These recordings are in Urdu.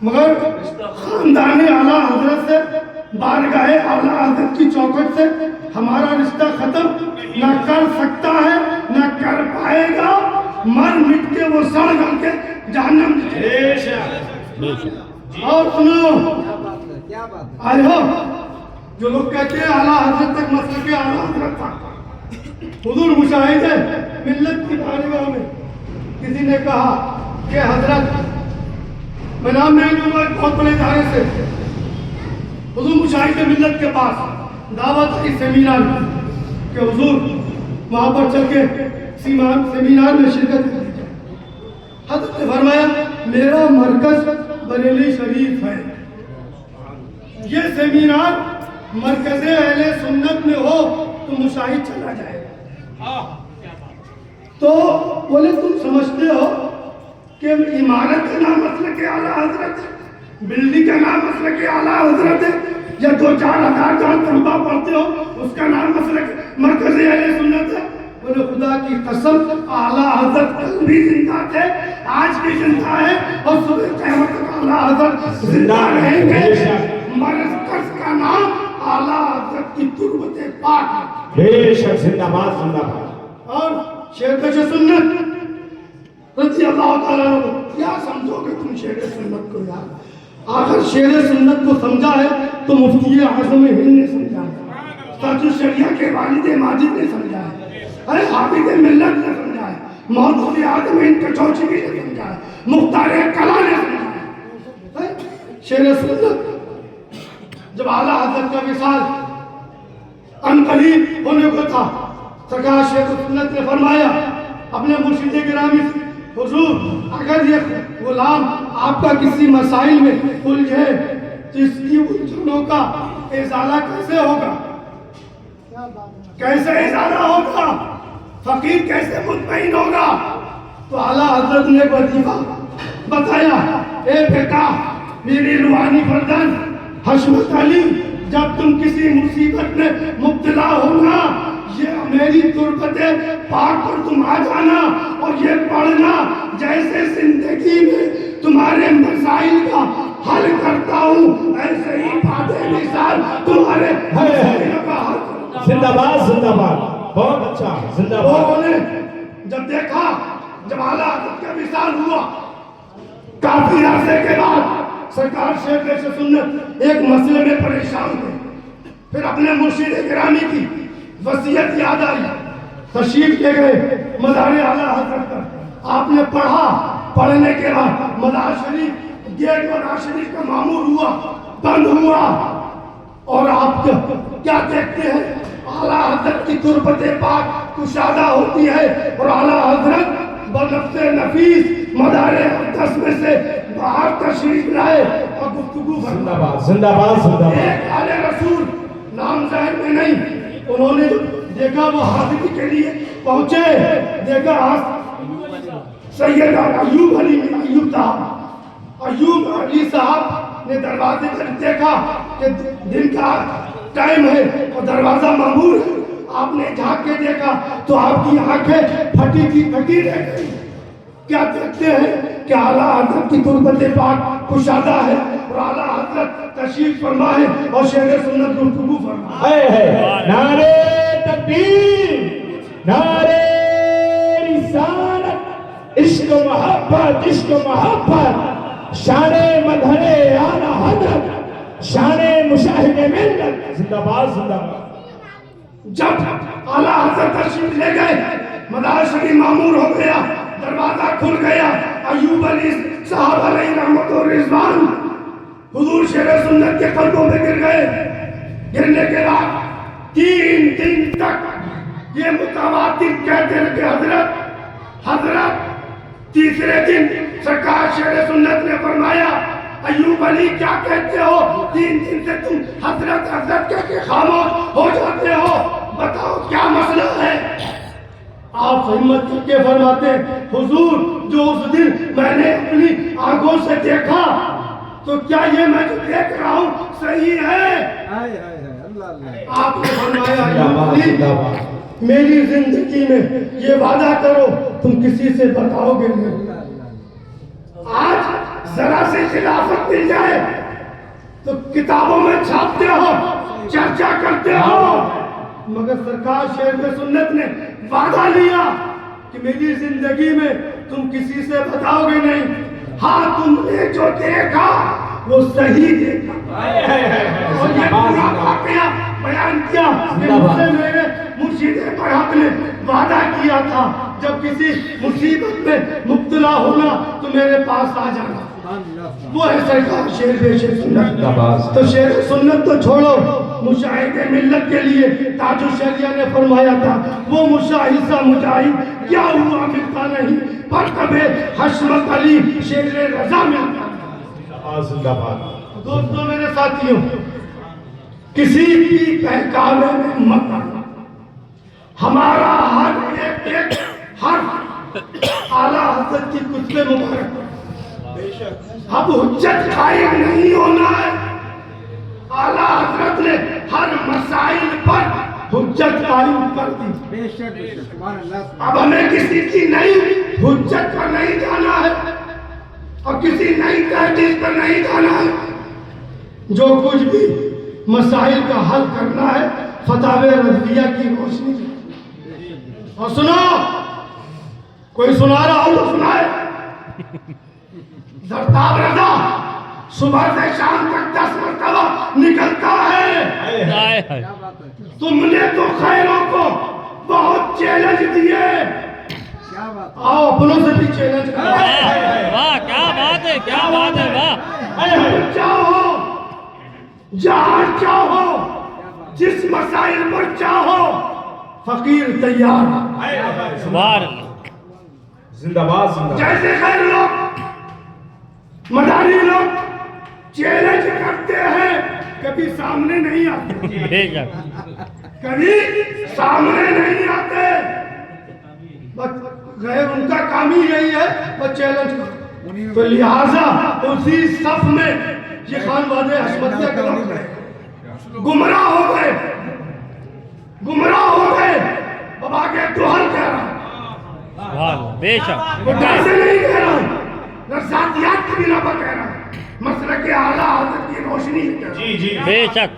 مگر خاندان اعلیٰ حضرت سے بارگاہ اعلیٰ حضرت کی چوکھٹ سے ہمارا رشتہ ختم نہ کر سکتا ہے نہ کر پائے گا. مر مٹ کے وہ سڑ گل کے جہنم. اور سنو آئے ہو جو لوگ کہتے ہیں اعلیٰ حضرت تک مسلک اعلیٰ حضرت تھا. حضور مشاہد ہے ملت کی بارگاہ میں کسی نے کہا کہ حضرت میں نام نہیں لوں گا ایک بہت بڑے ادارے سے. حضور مشاہد ملت کے پاس دعوت کی سیمینار کہ حضور وہاں پر چل کے سیمینار میں شرکت کر لیجیے. حضرت نے فرمایا میرا مرکز بریلی شریف ہے. یہ سیمینار مرکز اہل سنت میں ہو تو مشاہد چلا جائے گا. تو بولے تم سمجھتے ہو کہ عمارت کا نام مسلک اعلیٰ حضرت ہے, بلڈنگ کا نام مسلک اعلیٰ حضرت ہے, یا 2-4 جہاں تنبا پڑھتے ہو اس کا نام مسلک مرکز اہل سنت ہے؟ بولے خدا کی قسم اعلیٰ حضرت کل بھی زندہ تھے, آج بھی زندہ ہے اور صبح قیامت تک اعلیٰ حضرت زندہ رہیں گے. مرکز کا نام اعلیٰ حضرت کی تربت پاک ہے. بے شک زندہ باد زندہ باد. اور شیخ سنت رضی اللہ تعالیٰ عنہ کیا سمجھو گے تم شیر سنت کو یار؟ آخر شیر سنت کو سمجھا ہے تو مفتی اعظم ہند نے سمجھا ہے, تاج الشریعہ کے والد ماجد نے سمجھا ہے, ارے حافظ ملت نے سمجھا ہے, مودودی اعظم ہند کچوچی نے سمجھا ہے, مختار کلا نے سمجھا ہے. شیر سنت جب اعلیٰ حضرت کا وصال ان قریب ہونے کو تھا, سرکار شیخ سنت نے فرمایا اپنے مرشد گرامی سے حضور اگر یہ غلام آپ کا کسی مسائل میں الجھے تو اس کی الجھنوں کا ازالہ کیسے ہوگا؟ کیسے ازالہ ہوگا؟ فقیر کیسے مطمئن ہوگا؟ تو اعلیٰ حضرت نے وظیفہ بتایا, اے بیٹا میری روحانی فرزند حشمت علی, جب تم کسی مصیبت میں مبتلا ہونا یہ میری تربت پاک پر تم آ جانا اور یہ پڑھنا جیسے زندگی میں تمہارے مسائل کا حل کرتا ہوں ایسے ہی باتیں مثال تمہارے مسائل کا حل کرتا ہوں. زندہ باد زندہ باد. بہت اچھا زندہ باد. لوگوں نے جب دیکھا جب اعلیٰ حضرت کا وصال ہوا کافی عرصے کے بعد سرکار شیخ سنت ایک مسئلے میں پریشان تھے. پھر اپنے مرشد گرامی کی وصیت یاد آئی, تشریف لے گئے مزار اعلیٰ حضرت پر. آپ نے پڑھا, پڑھنے کے بعد مزار شریف گیٹ مزار شریف کا معمور ہوا, بند ہوا, اور آپ کیا دیکھتے ہیں اعلیٰ حضرت کی تربت پاک کشادہ ہوتی ہے اور اعلیٰ حضرت بنفس نفیس مدار اقدس میں سے باہر تشریف لائے اور گفتگو زندہ باد زندہ باد زندہ باد. ایک آل رسول نام ظاہر میں نہیں, انہوں نے دیکھا وہ حاضری کے لیے پہنچے, دیکھا سید ایوب علی ایوب صاحب, ایوب علی صاحب نے دروازے پر دیکھا کہ دن کا ٹائم ہے اور دروازہ مامور ہے. آپ نے جھانک کے دیکھا تو آپ کی آنکھیں پھٹی کی پھٹی رہ گئی. کیا دیکھتے ہیں کہ اعلیٰ حضرت کی تربت پاک کشادہ ہے اور اعلیٰ حضرت تشریف فرما ہے اور شیخ سنت گفتگو فرما ہے. نعرے تکبیر, نعرے رسالت, عشق و محبت, عشق و محبت, شان مظہر اعلیٰ حضرت, شان مشاہد ملت. زندہ باد زندہ باد. جب اعلیٰ حضرت تشریف لے گئے مدار شریف معمور ہو گیا, دروازہ کھل گیا, ایوب علی صاحب علیہ رحمت و رضوان حضور شیر سنت کے قدموں میں گر گئے. گرنے کے بعد 3 دن تک یہ متواتر کہتے ہیں کہ حضرت تیسرے دن سرکار شیر سنت نے فرمایا ایوب علی کیا کہتے ہو, 3 دن سے تم حضرت حضرت کہہ کے خاموش ہو جاتے ہو, بتاؤ کیا مسئلہ ہے؟ آپ ہمت کر کے فرماتے حضور جو اس دن میں نے اپنی آنکھوں سے دیکھا تو کیا یہ میں جو دیکھ رہا ہوں صحیح ہے؟ آپ نے فرمایا ایوب علی میری زندگی میں یہ وعدہ کرو تم کسی سے بتاؤ گے نہیں. آج ذرا سی خلافت مل جائے تو کتابوں میں چھاپتے ہو، چرچا کرتے ہو، مگر سرکار شیر سنت نے وعدہ لیا کہ میری زندگی میں تم کسی سے بتاؤ گے نہیں، ہاں تم نے جو دیکھا وہ صحیح دیکھا۔ اور یہ پورا واقعہ بیان کیا کہ مجھ سے میرے مرشد برحق نے وعدہ کیا تھا جب کسی مصیبت میں مبتلا ہونا تو میرے پاس آ جانا۔ وہ ہے سرکار شیر سنت۔ تو شیر سنت تو چھوڑو، مشاہد ملت کے لیے تاج الشریعہ نے فرمایا تھا وہ مشاہد سا مجاہد کیا ہوا ملتا نہیں، پر کبھی حشمت علی شیر رضا ملتا۔ دوستوں میرے ساتھیوں، کسی کی بہکاوے میں مت آنا، ہمارا ہر ایک حرف اعلیٰ حضرت کی کتب مبارک، اب حجت قائم نہیں ہونا ہے۔ اعلیٰ حضرت نے ہر مسائل پر حجت قائم کر دی، اب ہمیں کسی کی نئی حجت پر نہیں جانا ہے اور کسی نئی تحقیق پر نہیں جانا ہے۔ جو کچھ بھی مسائل کا حل کرنا ہے فتاوی رضویہ کی روشنی میں۔ اور سنو، کوئی سنا رہا ہو تو سنائے۔ زرتاب رضا صبح سے شام تک 10 مرتبہ نکلتا ہے۔ تم نے تو خیروں کو بہت چیلنج دیے، آؤ اپنوں سے بھی چیلنج کرو۔ واہ کیا بات ہے، کیا بات ہے، واہ۔ چاہو جہاں چاہو جس مسائل پر چاہو فقیر تیار۔ سبحان زندہ باد۔ جیسے خیر لوگ مداری لوگ چیلنج کرتے ہیں کبھی سامنے نہیں آتے، کبھی سامنے نہیں آتے، بس غیر ان کا کام ہی یہی ہے بس چیلنج کرو۔ تو لہٰذا اسی صف میں یہ خان وادے حشمتیہ کے لوگ گمراہ ہو گئے، گمراہ ہو گئے۔ بابا کے دوہل کہہ رہا، بے شک، وہ کیسے نہیں کہہ رہا، نہ ذاتیات کی بنا پر کہہ رہا، مسلک اعلیٰ حضرت کی روشنی میں کہہ رہا۔ بے شک،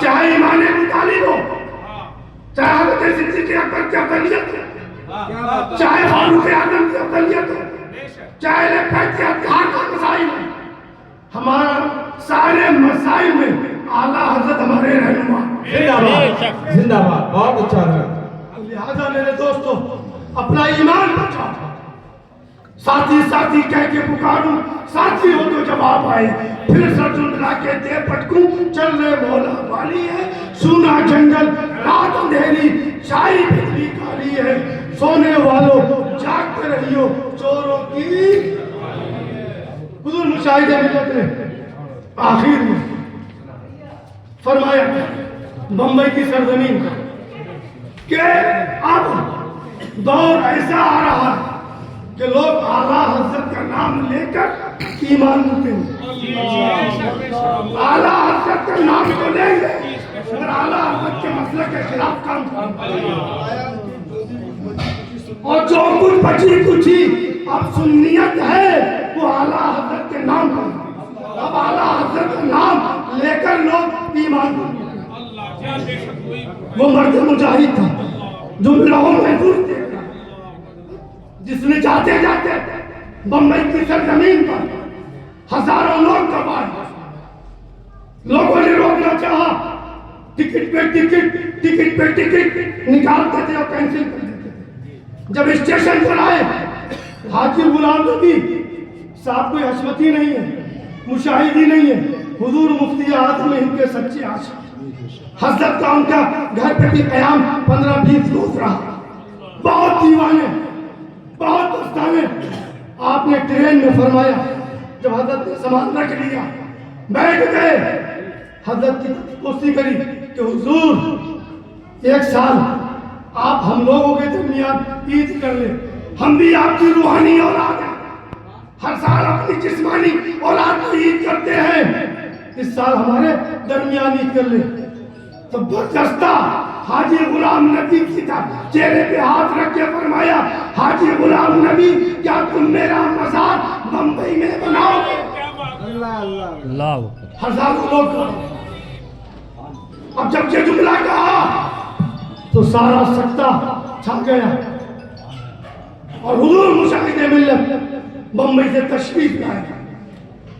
چاہے امام ابو طالب ہو، چاہے حضرت صدیق اکبر کی افضلیت ہو، چاہے فاروق اعظم کی افضلیت ہو، چاہے اہل بیت کے اطہار کا مسائل ہو، ہمارا سارے مسائل میں اعلیٰ حضرت ہمارے رہنما۔ زندہ باد، زندہ باد، بہت اچھا رہا۔ لہذا میرے دوستو اپنا ایمان بچاؤ، ساتھی ساتھی کہہ کے پکاروں، ساتھی ہو تو جواب آئے، پھر سر جھنڈلا کے دے پٹکوں، چل رہے مولا والی ہے، سونا جنگل رات اندھیری، چائے بجلی کالی ہے، سونے والوں جاگتے رہیو چوروں کی۔ حضور مشاہد ملت نے آخر میں فرمایا بمبئی کی سرزمین کہ اب دور ایسا آ رہا ہے کہ لوگ اعلیٰ حضرت کا نام لے کر ایمان لاتے ہیں۔ اعلیٰ حضرت کا نام تو لیں گے مگر اعلیٰ حضرت کے مسئلے کے خلاف کام کریں گے، اور جو کچھ بچی کچھی اب سنیت ہے وہ اعلیٰ حضرت کے نام پر، اب اعلیٰ حضرت کا نام لے کر لوگ ایمان لاتے ہیں۔ وہ مرد مجاہد تھا جو لوگوں محفوظ تھے، جس نے جاتے جاتے بمبئی کی سرزمین پر ہزاروں لوگ تباہ ہوئے۔ لوگوں نے روکنا چاہا، ٹکٹ پہ ٹکٹ نکالتے تھے اور کینسل کر دیتے تھے۔ جب اسٹیشن پر آئے حاجی غلام نبی صاحب کوئی حشمتی نہیں ہے، مشاہدی نہیں ہے، حضور مفتی اعظم ہند کے سچے عاشق، حضرت کا ان کا گھر پہ بھی قیام 15-20 روز رہا، بہت دیوانے، بہت دستانے۔ آپ نے ٹرین میں فرمایا جب حضرت نے سامان رکھ لیا بیٹھ گئے، حضرت کی کوشش کری کہ حضور 1 سال آپ ہم لوگوں کے درمیان عید کر لیں، ہم بھی آپ کی روحانی اولاد ہیں، ہر سال اپنی جسمانی اولاد کو عید کرتے ہیں، اس سال ہمارے درمیان عید کر لیں۔ تو برجستہ حاجی غلام نبی کی چہرے پہ ہاتھ رکھ کے فرمایا حاجی غلام نبی کیا تم میرا مزار بمبئی میں بناؤ گے؟ اللہ ہزاروں لوگ اب جب یہ جملہ کہا تو سارا سکتہ چھا گیا اور حضور مشاہد ملت بمبئی سے تشریف لائے.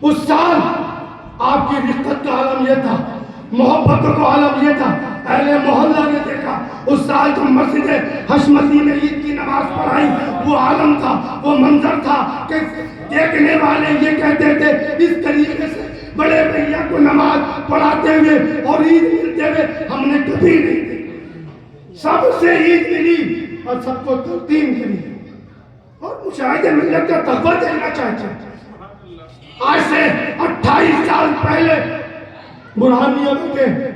اس سال آپ کی رقت کا عالم یہ تھا, محبتوں کا عالم یہ تھا. اہل محلہ نے دیکھا اس سال جو مسجد حشمتی میں عید کی نماز پڑھائی, وہ عالم تھا, وہ منظر تھا کہ دیکھنے والے یہ کہتے تھے اس طریقے سے بڑے بھیا کو نماز پڑھاتے ہوئے اور عید ملتے ہوئے ہم نے کبھی نہیں دیکھی. سب سے عید ملی اور سب کو تقدیم ملی. اور مشاہد ملت کا تقوی دیکھنا چاہتے ہیں. آج سے 28 سال پہلے برہان میاں بیٹے,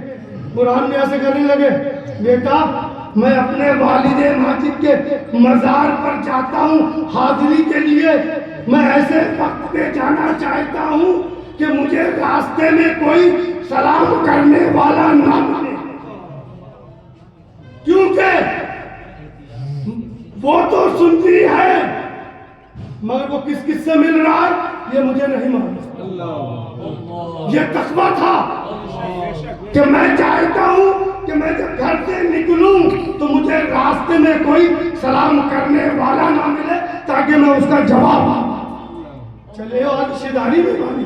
برہان میاں سے کہنے لگے بیٹا میں اپنے والد ماجد کے مزار پر جاتا ہوں حاضری کے لیے, میں ایسے وقت پہ جانا چاہتا ہوں کہ مجھے راستے میں کوئی سلام کرنے والا نہ ملے, کیونکہ وہ تو سنتی ہے مگر وہ کس کس سے مل رہا ہے یہ مجھے نہیں معلوم. یہ تقویٰ تھا کہ میں چاہتا ہوں کہ میں جب گھر سے نکلوں تو مجھے راستے میں کوئی سلام کرنے والا نہ ملے تاکہ میں اس کا جواب چلے ہو آج رشتہ داری میں بانی,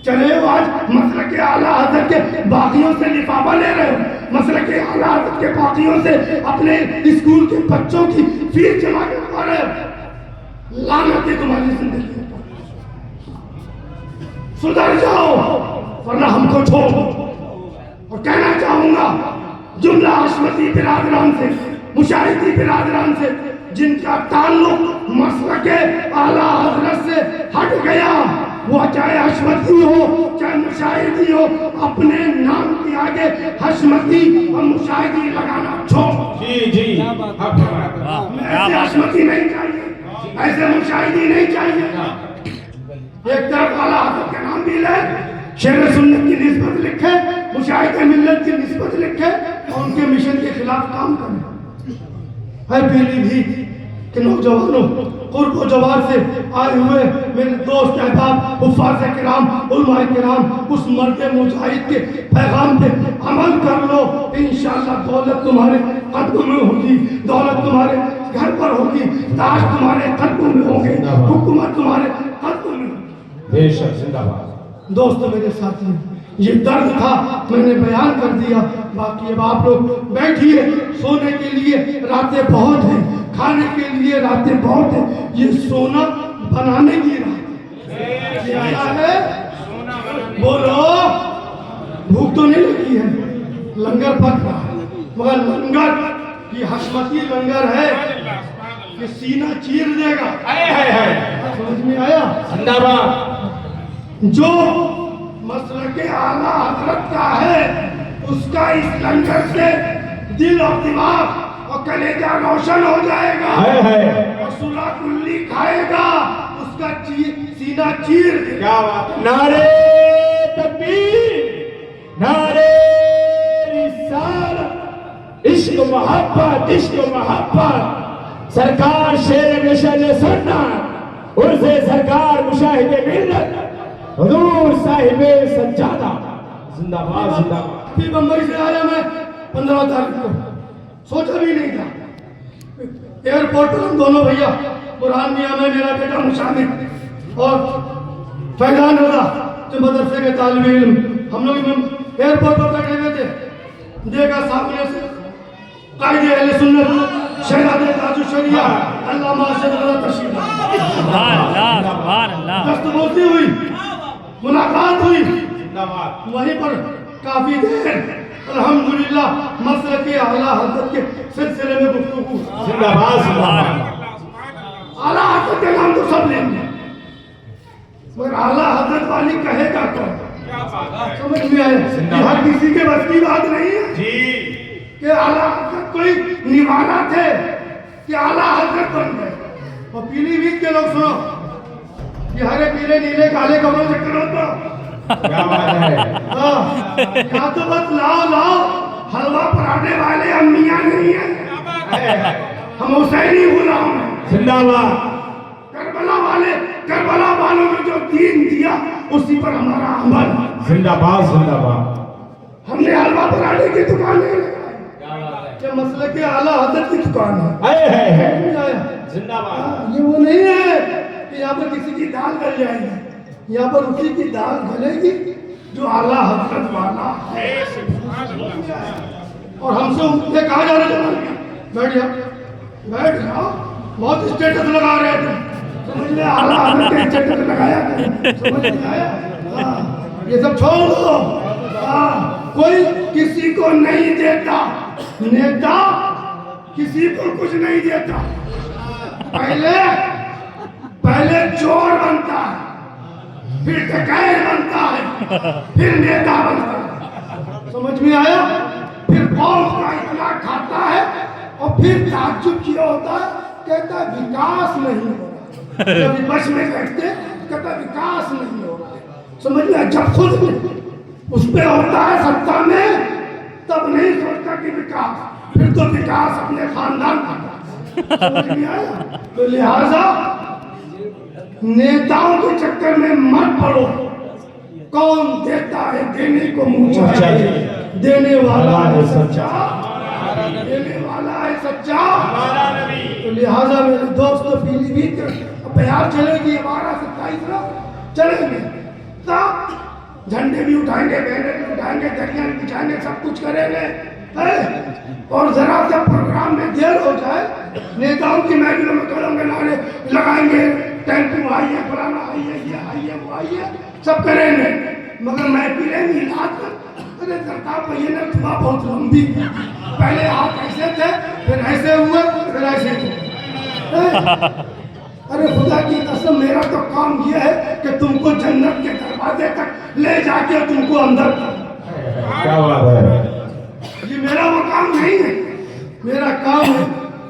چلے ہو آج مسلک اعلیٰ حضرت کے باقیوں سے لفافہ لے رہے ہو, مسلک اعلیٰ حضرت کے باقیوں سے اپنے اسکول کے بچوں کی فیس جمع کروا رہے ہو. لعنت ہے تمہاری زندگی پر, سدھر جاؤ ورنہ ہم کو چھوڑو. اور کہنا چاہوں گا جملہ حشمتی برادران سے, مشاہدی برادران سے جن کا تعلق مسلک اعلیٰ حضرت سے ہٹ گیا, وہ چاہے حشمتی ہو چاہے مشاہدی ہو, اپنے نام کے آگے حشمتی اور مشاہدی لگانا چھوڑ. جی ایسے حشمتی نہیں چاہیے, ایسے مشاہدی نہیں چاہیے. ایک طرف اعلیٰ حضرت کے نام بھی لے, شیر سنت کی نسبت لکھے, مشاہد ملت کی نسبت لکھے اور ان کے مشن کے خلاف کام کرے. ہے پیلی بھیت کہ نوجوانوں قرب و جوار سے آئے ہوئے میرے دوست احباب حفاظ کرام علماء کرام, اس مرد مجاہد کے پیغام پہ عمل کر لو. انشاءاللہ دولت تمہارے قدموں میں ہوگی, دولت تمہارے گھر پر ہوگی, تاج تمہارے قدموں میں ہوں گے, حکومت تمہارے قدموں میں ہوگی. بے شک زندہ باد. دوستو میرے ساتھی, یہ درد تھا میں نے بیان کر دیا. باقی اب آپ لوگ بیٹھیے, سونے کے لیے راتیں بہت ہیں, کھانے کے لیے راتیں بہت ہیں. یہ سونا بنانے کی رات ہے. بولو بھوک تو نہیں لگی ہے, لنگر پک رہا ہے, مگر لنگر یہ حشمتی لنگر ہے کہ سینہ چیر دے گا. سمجھ میں آیا؟ زندہ باد. جو مسلک اعلیٰ حضرت کا ہے اس کا اس لنگر سے دل اور دماغ اور کلیجہ روشن ہو جائے گا, اور صلح کلی کھائے گا, اس کا سینہ چیر دے گا. نعرے تکبیر, نعرے رسالت, عشق و محبت, عشق و محبت. سرکار شیر مشن سننا, عرض سرکار مشاہد ملت, حضور صاحب سجادہ. زندہ باد, زندہ باد. پھر بمبئی سے آیا میں 15 تاریخ کو, سوچا بھی نہیں تھا. ایئرپورٹ پر ہم دونوں بھیا, برہان میاں میں میرا بیٹا مشاہد اور فیضان رضا جو مدرسے کے طالب علم, ہم لوگ ایئرپورٹ پر بیٹھے ہوئے تھے. دیکھا سامنے سے قائد اہل سنت شہزادہ تاج الشریعہ علامہ ارشد رضا تشریف لائے. سبحان اللہ سبحان اللہ. دستبوسی ہوئی, ملاقات ہوئی, وہیں پر کافی دیر الحمدللہ مسلک اعلیٰ حضرت کے سلسلے میں گفتگو. زندہ باد, زندہ باد. اعلیٰ حضرت کے نام تو سب لیں گے مگر اعلیٰ حضرت والی کہے گا کون؟ سمجھ میں آئے کہ ہر کسی کے بس کی بات نہیں ہے کہ اعلیٰ حضرت کوئی نوالا تھے کہ اعلیٰ حضرت بن گئے. اور پیلی بھیت کے لوگ سنو, یہ ہرے پیلے نیلے کالے کپڑوں سے کرو تو کیا بات ہے. یہاں تو بس لاؤ لاؤ حلوہ پراٹھے والے ہم میاں نہیں ہیں، ہم حسینی غلام ہیں۔ زندہ باد۔ کربلا والوں نے جو دین دیا اسی پر ہمارا عمل۔ زندہ باد زندہ باد۔ ہم نے حلوہ پراٹھے کی دکان نہیں لگائی، یہ مسئلہ کے اعلیٰ حضرت کی دکان ہے۔ زندہ باد۔ یہ وہ نہیں ہے کہ یہاں پر کسی کی دال گل جائے گی، یہاں پر اسی کی دال گلے گی جو اعلیٰ حضرت والا ہے۔ اور ہم سے یہ کہا جا رہا ہے بیٹھ جاؤ، بہت اسٹیٹس لگا رہے تھے، سمجھ لے اعلیٰ حضرت کے اسٹیٹس لگایا کریں، سمجھ نہیں آیا؟ یہ سب چھوڑ دو، کوئی کسی کو نہیں دیتا، نیتا کسی کو کچھ نہیں دیتا، پہلے چور بنتا ہے، پھر ڈکیت بنتا ہے، پھر نیتا بنتا ہے، سمجھ میں آیا؟ پھر قوم کا اطلاع کھاتا ہے اور پھر تعجب کیا ہوتا ہے، کہتا ہے وکاس نہیں ہو رہا، جب بس میں بیٹھتے کہتا ہے وکاس نہیں ہو رہا، سمجھ میں آیا؟ جب خود اس پہ ہوتا ہے ستا میں تب نہیں سوچتا کہ وکاس، پھر تو وکاس اپنے خاندان کا، سمجھ میں آیا؟ تو لہذا نیتاؤں کے چکر میں مت پڑو، کون دیتا ہے دینے کو منہ چاہیے، دینے والا ہے سچا، دینے والا ہے سچا۔ تو لہذا میرے دوست پیلی بھی پیار چلے گی 12-27 چلیں گے، تب جھنڈے بھی اٹھائیں گے، بینر بھی اٹھائیں گے، دریا بھی بچھائیں گے، سب کچھ کریں گے، اور ذرا سا پروگرام میں دیر ہو جائے نیتاؤں کی محفلوں میں کروں گے، نعرے لگائیں گے، ٹیمپو آئیے، فلانا آئیے، یہ آئیے، وہ آئیے، سب کریں گے، مگر محفلیں میلاد پر ارے سرکار پہیے نے دعا بہت لمبی، پہلے ہاتھ ایسے تھے، پھر ایسے ہوئے، پھر ایسے ہوئے۔ ارے خدا کی قسم میرا تو کام یہ ہے کہ تم کو جنت کے دروازے تک لے جا کے تم کو اندر کیا بات ہے؟ یہ میرا وہ کام نہیں ہے، میرا کام ہے،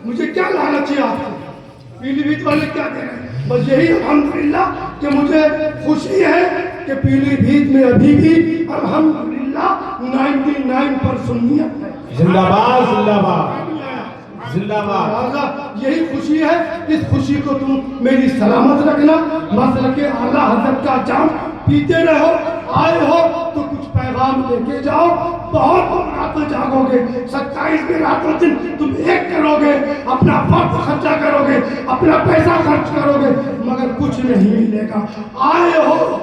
مجھے کیا لالچ ہے آپ کو، پیلی بھیت والے کیا دے رہے ہیں، بس یہی الحمدللہ کہ مجھے خوشی ہے کہ پیلی بھیت میں ابھی بھی الحمدللہ 99% سنیت ہے۔ زندہ باد زندہ باد زندہ باد۔ یہی خوشی ہے، اس خوشی کو تم میری سلامت رکھنا، مسلک اعلیٰ حضرت کا جام پیتے رہو، آئے ہو تو کچھ پیغام لے کے جاؤ، بہت راتوں جاگو گے، 27 میں راتوں دن تم ایک کرو گے، اپنا وقت خرچہ کرو گے، اپنا پیسہ خرچ کرو گے، مگر کچھ نہیں ملے گا۔ آئے ہو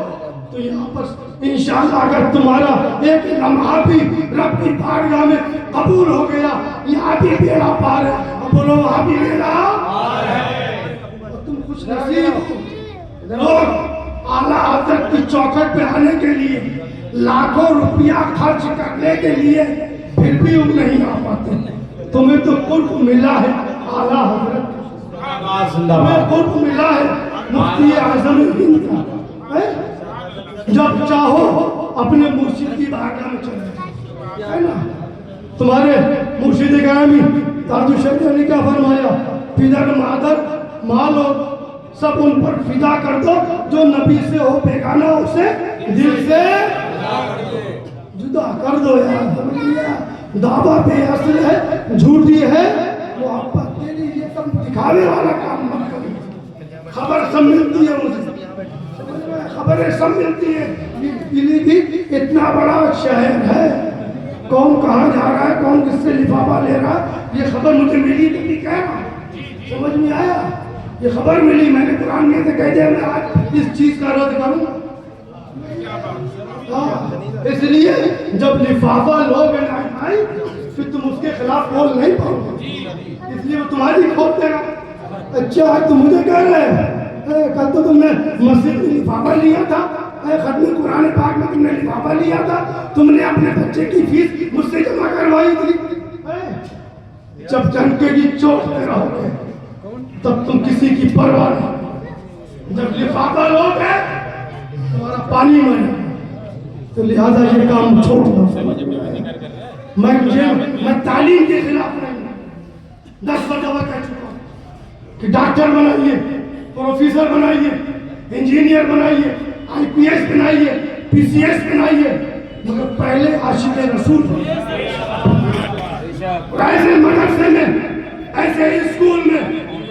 تو یہاں پر انشاءاللہ اگر تمہارا ایک لمحہ بھی رب کی بارگاہ میں قبول ہو گیا، یہاں بھی بیڑا پار ہے، اب بولو وہاں بھی بیڑا اور تم خوش نصیب ہو۔ لوگ اعلیٰ حضرت کی چوکھٹ پہ آنے کے لیے لاکھوں روپیہ خرچ کرنے کے لیے پھر بھی وہ نہیں آ پاتے، تمہیں تو قرب ملا ہے اعلیٰ حضرت، تمہیں قرب ملا ہے مفتی اعظم ہند کا، جب چاہو اپنے مرشد کی بارگاہ میں چلے جاؤ، ہے نا؟ تمہارے مرشد گرامی تاج الشریعہ نے کیا فرمایا؟ پدر مادر مال و سب ان پر فدا کر دو، جو نبی سے ہو بیگانہ اسے دل سے جدا کر دو۔ یار سمجھ لیا، دعویٰ بے اصل ہے، جھوٹی ہے، محبت تیری، یہ سب دکھانے والا کام مت کرو۔ خبر سب ملتی ہے مجھے، خبریں سب ملتی ہے، پیلی بھیت اتنا بڑا شہر ہے، کون کہاں جا رہا ہے، کون کس سے لفافہ لے رہا ہے، یہ خبر مجھے ملی تو بھی کہہ رہا ہوں، سمجھ میں آیا؟ یہ خبر ملی، میں نے قرآن میں سے کہہ دیا میں آج اس چیز کا رد کروں، اس لیے جب لفافہ لوگ آئی پھر تم اس کے خلاف بول نہیں پاؤ گے، اس لیے وہ تمہاری کھوپ دے گا۔ اچھا تم مجھے کہہ رہے ہیں کل تو تم نے مسجد میں لفافہ لیا تھا، ختم قرآن پاک میں تم نے لفافہ لیا تھا، تم نے اپنے بچے کی فیس مجھ سے جمع کروائی تھی، جب ڈنکے کی چوٹ پہ رہو گے تب تم کسی کی پرواہ نہیں، جب لفافہ لوگ ہے تمہارا پانی مرے، تو لہذا یہ کام چھوڑ دو۔ میں تعلیم کے خلاف نہیں ہوں، 10 مرتبہ کہہ چکا ہوں کہ ڈاکٹر بنائیے، پروفیسر بنائیے، انجینئر بنائیے، IPS بنائیے، PCS بنائیے، مگر پہلے عاشق رسول ایسے مدرسے میں ایسے اسکول میں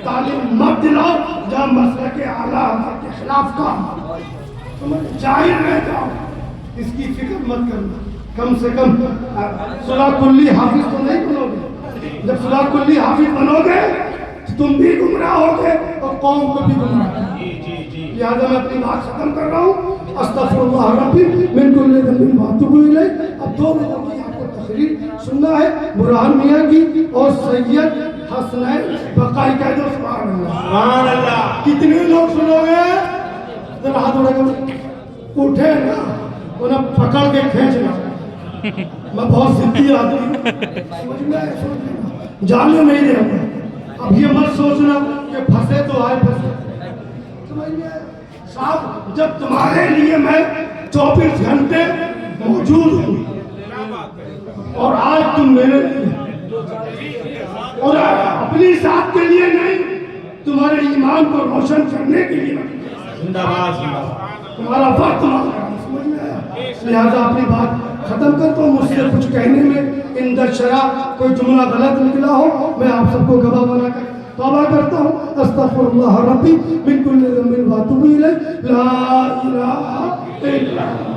تعلیم مت دلاؤ جہاں مسلک اعلیٰ حضرت کے خلاف کام جاہل رہ جاؤ. اس کی فکر مت کرنا. کم سے کم سورہ کلی حافظ تو نہیں بنو گے. جب سورہ کلی حافظ بنو گے تو تم بھی گمراہ ہوگے اور قوم کو بھی گمراہ کرو. لہذا میں اپنی بات ختم کر رہا ہوں. استغفر اللہ ربی من کل ذنب واتوب الیہ. اب 2 لوگوں کی آپ کو تقریر سننا ہے, برہان میاں کی اور سید حسنین بقائی. کہہ دو سبحان اللہ. سبحان اللہ. کتنے لوگ سنو گے؟ ذرا ہاتھ اٹھا کر اٹھے نا, انہیں پکڑ کے کھینچنا. میں بہت ضدی آدمی ہوں, جانے نہیں دے رہا. اب یہ مت سوچنا کہ پھنسے تو آئے پھنسے. صاحب جب تمہارے لیے میں 24 گھنٹے موجود ہوں اور آج تم میرے لیے اور اپنی ذات کے لیے نہیں, تمہارے ایمان کو روشن کرنے کے لیے تمہارا وقت مانگا. سمجھ میں آیا؟ لہذا اپنی بات ختم کرتا ہوں. مجھ سے کچھ کہنے میں اندر شرح کوئی جملہ غلط نکلا ہو, میں آپ سب کو گواہ بنا کر توبہ کرتا ہوں. استغفر اللہ ربی من کل ذنب واتوب الیہ. لا الہ الا اللہ.